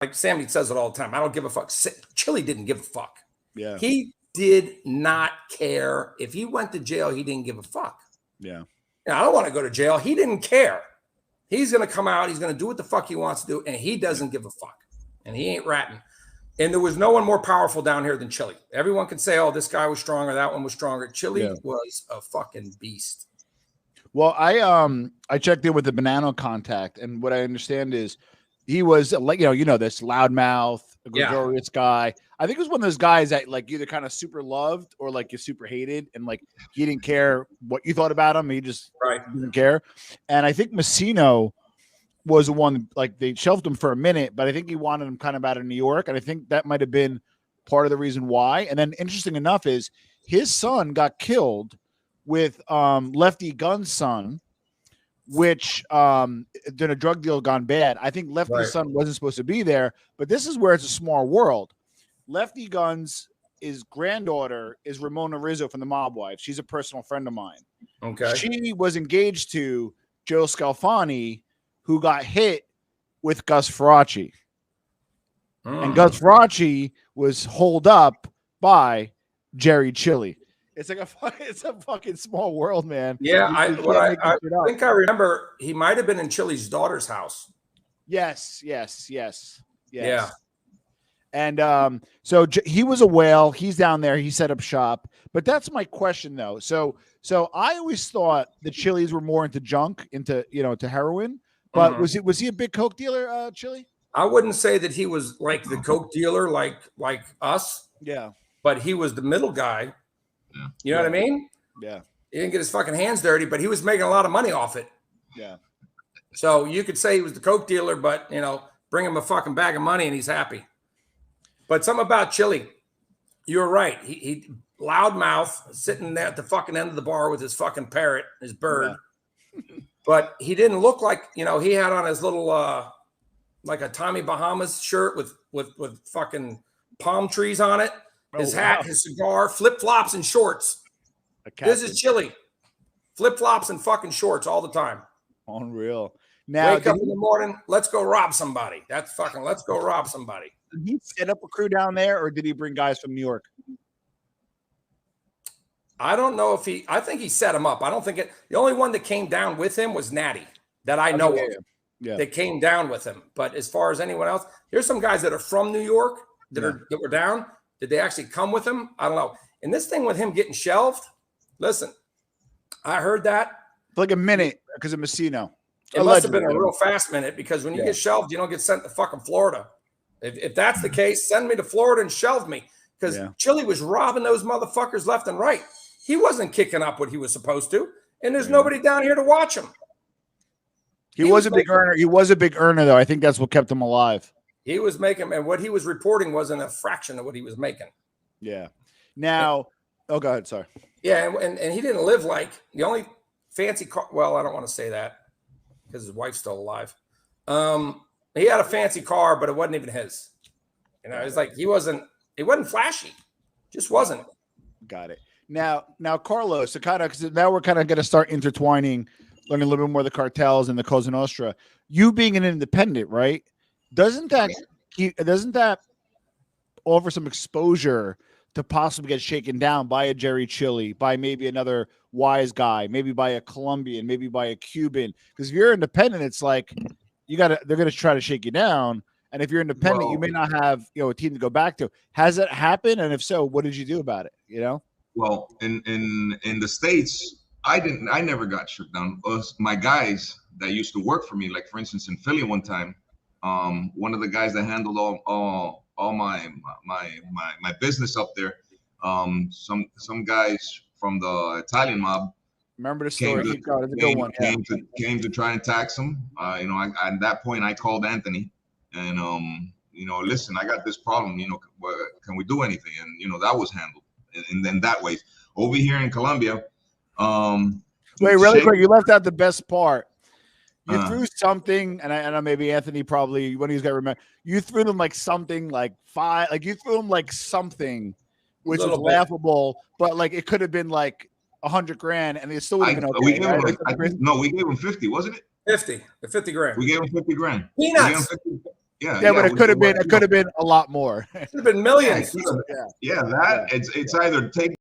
like Sammy says it all the time. I don't give a fuck. Chilli didn't give a fuck. Yeah. He did not care. If he went to jail, he didn't give a fuck. Yeah. I don't want to go to jail. He didn't care. He's going to come out. He's going to do what the fuck he wants to do. And he doesn't give a fuck. And he ain't ratting. And there was no one more powerful down here than Chilli. Everyone can say, oh, this guy was stronger. That one was stronger. Chilli was a fucking beast. Well, I checked in with the Banana contact. And what I understand is he was like, you know, this loudmouth, gregarious guy. I think it was one of those guys that like either kind of super loved or like you super hated, and like he didn't care what you thought about him. He just didn't care. And I think Messino was the one, like they shelved him for a minute, but I think he wanted him kind of out of New York. And I think that might have been part of the reason why. And then interesting enough is his son got killed with Lefty Gunn's son, which then a drug deal gone bad. I think Lefty's son wasn't supposed to be there, but this is where it's a small world. Lefty Gunn's granddaughter is Ramona Rizzo from the Mob Wife. She's a personal friend of mine. Okay. She was engaged to Joe Scalfani, who got hit with Gus Faraci. And Gus Faraci was holed up by Jerry Chilli. It's like it's a fucking small world, man. Yeah, I think I remember he might have been in Chilli's daughter's house. Yes. Yeah. And so he was a whale. He's down there. He set up shop. But that's my question, though. So I always thought the Chillis were more into junk, into heroin. But was he a big coke dealer, Chilli? I wouldn't say that he was like the coke dealer, like us. Yeah. But he was the middle guy. Yeah. You know what I mean? Yeah. He didn't get his fucking hands dirty, but he was making a lot of money off it. Yeah. So you could say he was the coke dealer, but bring him a fucking bag of money and he's happy. But something about Chilli, you're right. He loudmouth sitting there at the fucking end of the bar with his fucking parrot, his bird. Yeah. But he didn't look like, he had on his little like a Tommy Bahamas shirt with fucking palm trees on it. His hat, his cigar, flip-flops and shorts. This is Chilli. Flip-flops and fucking shorts all the time. Unreal. Now, wake up in the morning, let's go rob somebody. That's fucking, let's go rob somebody. Did he set up a crew down there, or did he bring guys from New York? I don't know if I think he set him up. I don't think the only one that came down with him was Natty that I know of. Yeah. That came down with him. But as far as anyone else, here's some guys that are from New York that were down. Did they actually come with him? I don't know. And this thing with him getting shelved, listen, I heard that. For like a minute because of Messino. It must have been a real fast minute, because when you get shelved, you don't get sent to fucking Florida. If that's the case, send me to Florida and shelve me, because Chilli was robbing those motherfuckers left and right. He wasn't kicking up what he was supposed to, and there's nobody down here to watch him. He was a big earner. He was a big earner, though. I think that's what kept him alive. He was making, and what he was reporting wasn't a fraction of what he was making. Yeah. Now, go ahead. Sorry. Yeah, and he didn't live like the only fancy car. Well, I don't want to say that because his wife's still alive. He had a fancy car, but it wasn't even his. It's like he wasn't flashy, just wasn't. Got it. Now, Carlos, because now we're kind of going to start intertwining, learning a little bit more of the cartels and the Cosa Nostra. You being an independent, right? Doesn't that offer some exposure to possibly get shaken down by a Jerry Chilli, by maybe another wise guy, maybe by a Colombian, maybe by a Cuban? Because if you're independent, it's like they're going to try to shake you down. And if you're independent, you may not have a team to go back to. Has that happened? And if so, what did you do about it? Well, in the States, I never got shook down. My guys that used to work for me, like for instance in Philly one time, one of the guys that handled all my business up there, some guys from the Italian mob. Remember the story? Came to try and tax him. At that point I called Anthony and listen, I got this problem. Can we do anything? And that was handled. And then that way, over here in Colombia. Wait, really quick, you left out the best part. You threw something, and I know maybe Anthony probably when he's got to remember. You threw them like something like five, like you threw them like something, which was laughable, but like it could have been like $100,000, and it still would have been okay. We gave him 50, wasn't it? 50 grand. We gave him 50 grand. Peanuts. Yeah, but it could have been a lot more. Should have been millions. That it's either take